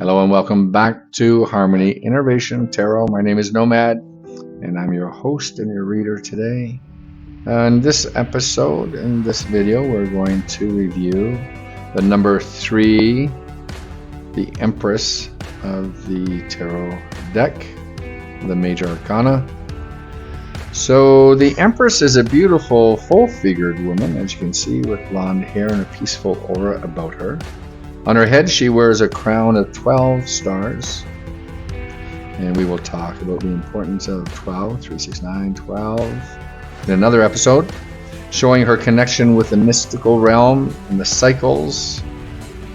Hello and welcome back to Harmony Innovation Tarot. My name is Nomad and I'm your host and your reader today. In this episode, in this video, we're going to review the number 3, the Empress of the Tarot deck, the Major Arcana. So the Empress is a beautiful, full-figured woman, as you can see, with blonde hair and a peaceful aura about her. On her head, she wears a crown of 12 stars. And we will talk about the importance of 12, 3, 6, 9, 12 in another episode, showing her connection with the mystical realm and the cycles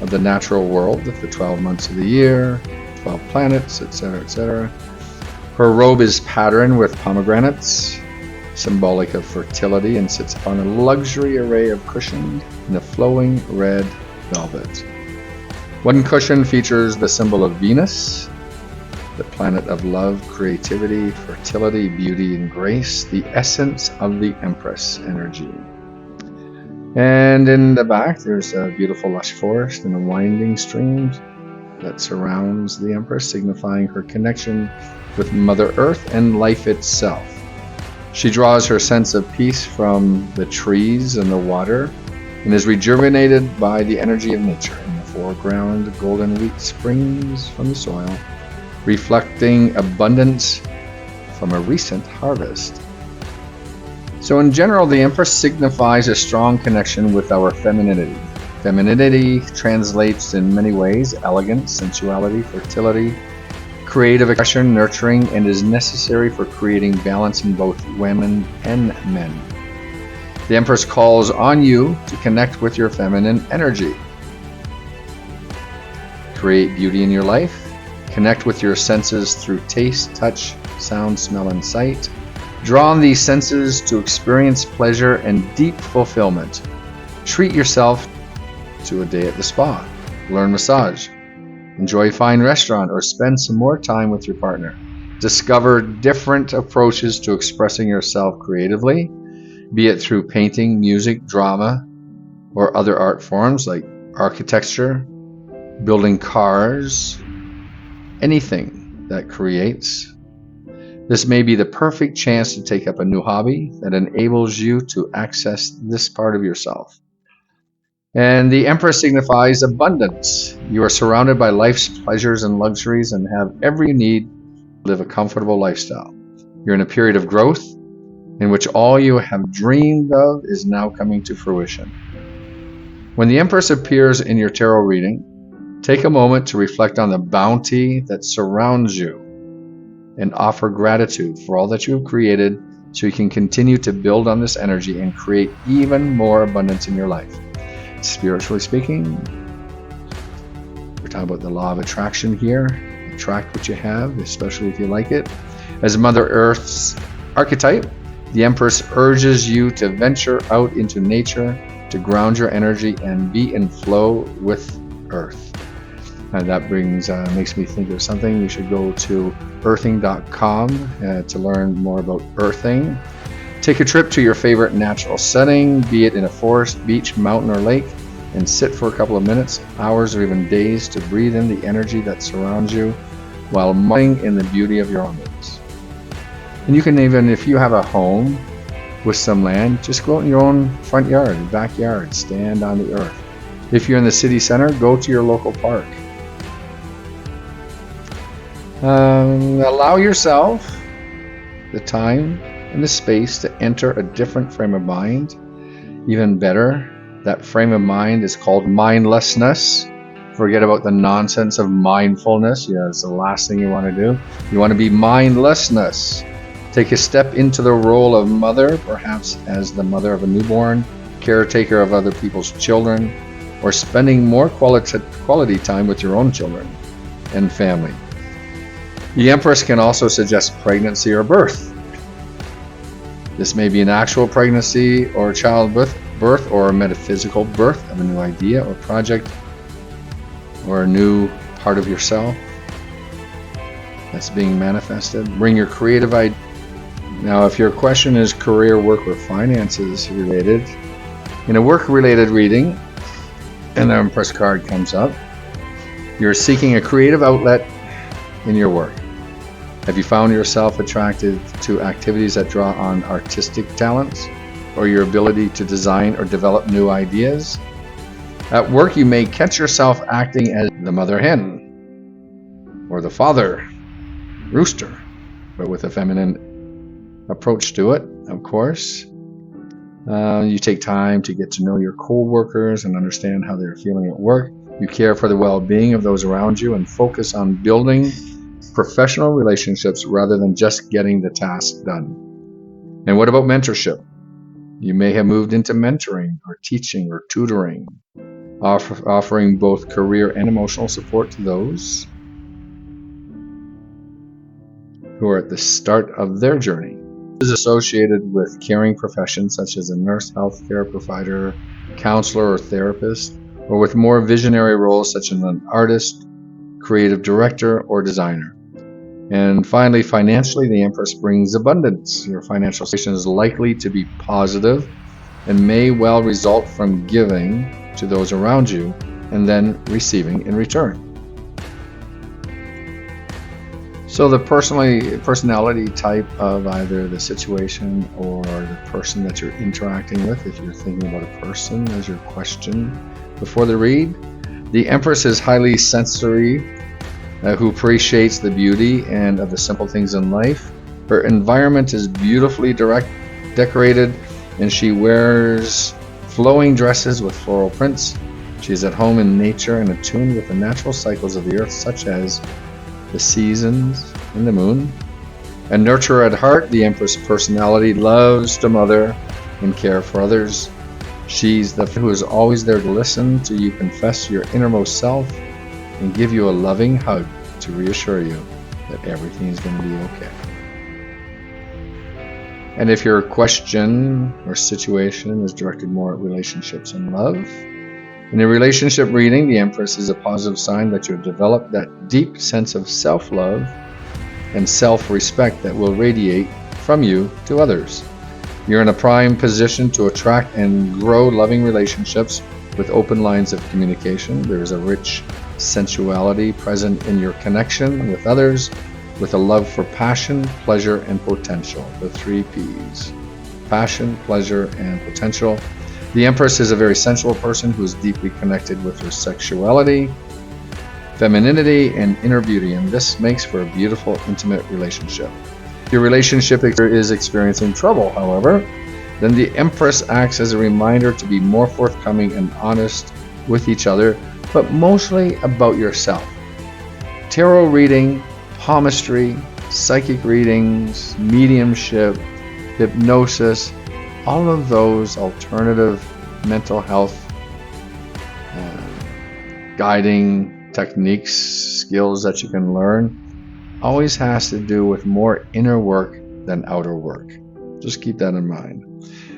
of the natural world, the 12 months of the year, 12 planets, etc., etc. Her robe is patterned with pomegranates, symbolic of fertility, and sits upon a luxury array of cushions in a flowing red velvet. One cushion features the symbol of Venus, the planet of love, creativity, fertility, beauty, and grace, the essence of the Empress energy. And in the back, there's a beautiful lush forest and a winding stream that surrounds the Empress, signifying her connection with Mother Earth and life itself. She draws her sense of peace from the trees and the water and is rejuvenated by the energy of nature. In the foreground, golden wheat springs from the soil, reflecting abundance from a recent harvest. So in general, the Empress signifies a strong connection with our femininity. Femininity translates in many ways: elegance, sensuality, fertility, creative expression, nurturing, and is necessary for creating balance in both women and men. The Empress calls on you to connect with your feminine energy. Create beauty in your life. Connect with your senses through taste, touch, sound, smell, and sight. Draw on these senses to experience pleasure and deep fulfillment. Treat yourself to a day at the spa. Learn massage. Enjoy a fine restaurant or spend some more time with your partner. Discover different approaches to expressing yourself creatively, be it through painting, music, drama, or other art forms like architecture, building cars, anything that creates. This may be the perfect chance to take up a new hobby that enables you to access this part of yourself. And the Empress signifies abundance. You are surrounded by life's pleasures and luxuries and have every need to live a comfortable lifestyle. You're in a period of growth in which all you have dreamed of is now coming to fruition. When the Empress appears in your tarot reading, take a moment to reflect on the bounty that surrounds you and offer gratitude for all that you have created so you can continue to build on this energy and create even more abundance in your life. Spiritually speaking, we're talking about the law of attraction here. Attract what you have, especially if you like it. As Mother Earth's archetype, the Empress urges you to venture out into nature, to ground your energy and be in flow with Earth. And that makes me think of something. You should go to earthing.com to learn more about earthing. Take a trip to your favorite natural setting, be it in a forest, beach, mountain, or lake, and sit for a couple of minutes, hours, or even days to breathe in the energy that surrounds you while marveling in the beauty of your own roots. And you can even, if you have a home with some land, just go out in your own front yard, backyard, stand on the earth. If you're in the city center, go to your local park. Allow yourself the time and the space to enter a different frame of mind. Even better, that frame of mind is called mindlessness. Forget about the nonsense of mindfulness. Yeah, it's the last thing you want to do. You want to be mindlessness. Take a step into the role of mother, perhaps as the mother of a newborn, caretaker of other people's children, or spending more quality time with your own children and family. The Empress can also suggest pregnancy or birth. This may be an actual pregnancy or childbirth, or a metaphysical birth of a new idea or project, or a new part of yourself that's being manifested. Bring your creative idea. Now, if your question is career, work, or finances related, in a work-related reading, and the Empress card comes up, You're seeking a creative outlet in your work. Have you found yourself attracted to activities that draw on artistic talents or your ability to design or develop new ideas? At work, you may catch yourself acting as the mother hen or the father rooster, but with a feminine approach to it, of course. You take time to get to know your co-workers and understand how they're feeling at work. You care for the well-being of those around you and focus on building professional relationships rather than just getting the task done. And what about mentorship? You may have moved into mentoring or teaching or tutoring, offering both career and emotional support to those who are at the start of their journey. This is associated with caring professions such as a nurse, healthcare provider, counselor, or therapist, or with more visionary roles such as an artist, creative director, or designer. And finally, financially, the Empress brings abundance. Your financial situation is likely to be positive and may well result from giving to those around you and then receiving in return. So the personality type of either the situation or the person that you're interacting with, if you're thinking about a person as your question before the read, the Empress is highly sensory, who appreciates the beauty and of the simple things in life. Her environment is beautifully decorated, and she wears flowing dresses with floral prints. She is at home in nature and attuned with the natural cycles of the earth, such as the seasons and the moon. A nurturer at heart, the Empress personality loves to mother and care for others. She's the who is always there to listen to you confess your innermost self and give you a loving hug to reassure you that everything is going to be okay. And if your question or situation is directed more at relationships and love, in a relationship reading, the Empress is a positive sign that you've developed that deep sense of self-love and self-respect that will radiate from you to others. You're in a prime position to attract and grow loving relationships with open lines of communication. There is a rich sensuality present in your connection with others, with a love for passion, pleasure, and potential. The 3 P's. Passion, pleasure, and potential. The Empress is a very sensual person who is deeply connected with her sexuality, femininity, and inner beauty, and this makes for a beautiful, intimate relationship. If your relationship is experiencing trouble, however, then the Empress acts as a reminder to be more forthcoming and honest with each other, but mostly about yourself. Tarot reading, palmistry, psychic readings, mediumship, hypnosis, all of those alternative mental health guiding techniques, skills that you can learn, always has to do with more inner work than outer work. Just keep that in mind.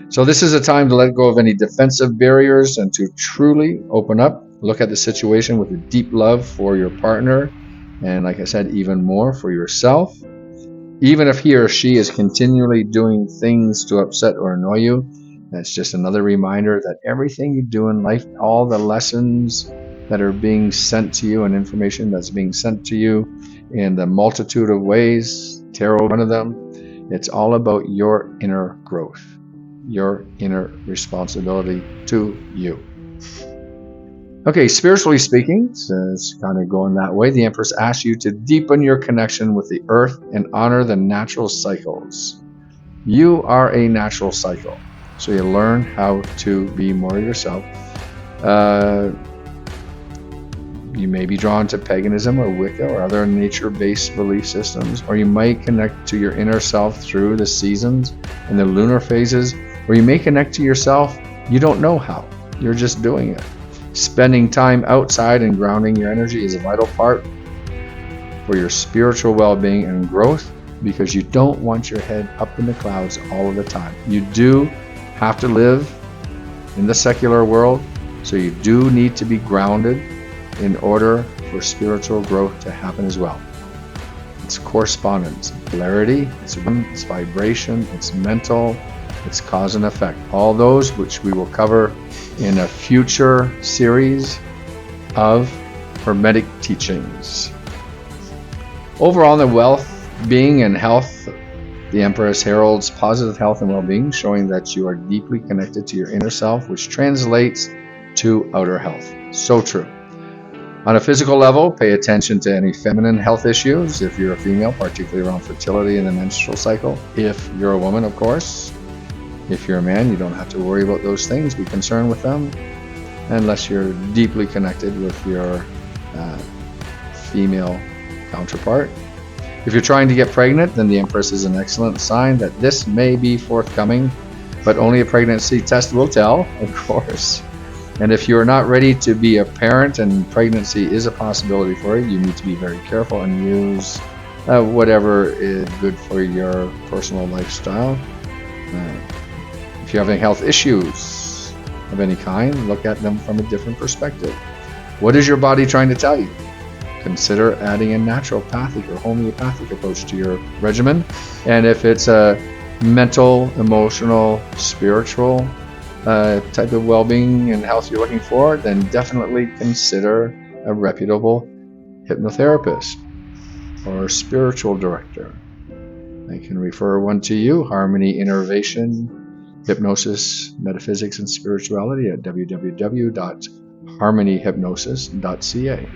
So this is a time to let go of any defensive barriers and to truly open up, look at the situation with a deep love for your partner, and like I said, even more for yourself. Even if he or she is continually doing things to upset or annoy you, that's just another reminder that everything you do in life, all the lessons that are being sent to you and information that's being sent to you in the multitude of ways, tarot, one of them, it's all about your inner growth, your inner responsibility to you. Okay, spiritually speaking, so it's kind of going that way, the Empress asks you to deepen your connection with the earth and honor the natural cycles. You are a natural cycle, so you learn how to be more yourself. You may be drawn to paganism or Wicca or other nature-based belief systems, or you might connect to your inner self through the seasons and the lunar phases, or you may connect to yourself, you don't know how, you're just doing it. Spending time outside and grounding your energy is a vital part for your spiritual well-being and growth, because you don't want your head up in the clouds all of the time. You do have to live in the secular world, so you do need to be grounded in order for spiritual growth to happen as well. It's correspondence, polarity, it's vibration, it's mental, it's cause and effect. All those which we will cover in a future series of Hermetic teachings. Overall, in the wealth, being, and health, the Empress heralds positive health and well-being, showing that you are deeply connected to your inner self, which translates to outer health. So true. On a physical level, pay attention to any feminine health issues if you're a female, particularly around fertility and the menstrual cycle. If you're a woman, of course. If you're a man, you don't have to worry about those things, be concerned with them, unless you're deeply connected with your female counterpart. If you're trying to get pregnant, then the Empress is an excellent sign that this may be forthcoming, but only a pregnancy test will tell, of course. And if you're not ready to be a parent and pregnancy is a possibility for you, you need to be very careful and use whatever is good for your personal lifestyle. If you're having health issues of any kind, look at them from a different perspective. What is your body trying to tell you? Consider adding a naturopathic or homeopathic approach to your regimen. And if it's a mental, emotional, spiritual type of well-being and health you're looking for, then definitely consider a reputable hypnotherapist or spiritual director. I can refer one to you, Harmony Innovation, Hypnosis, Metaphysics, and Spirituality at www.harmonyhypnosis.ca.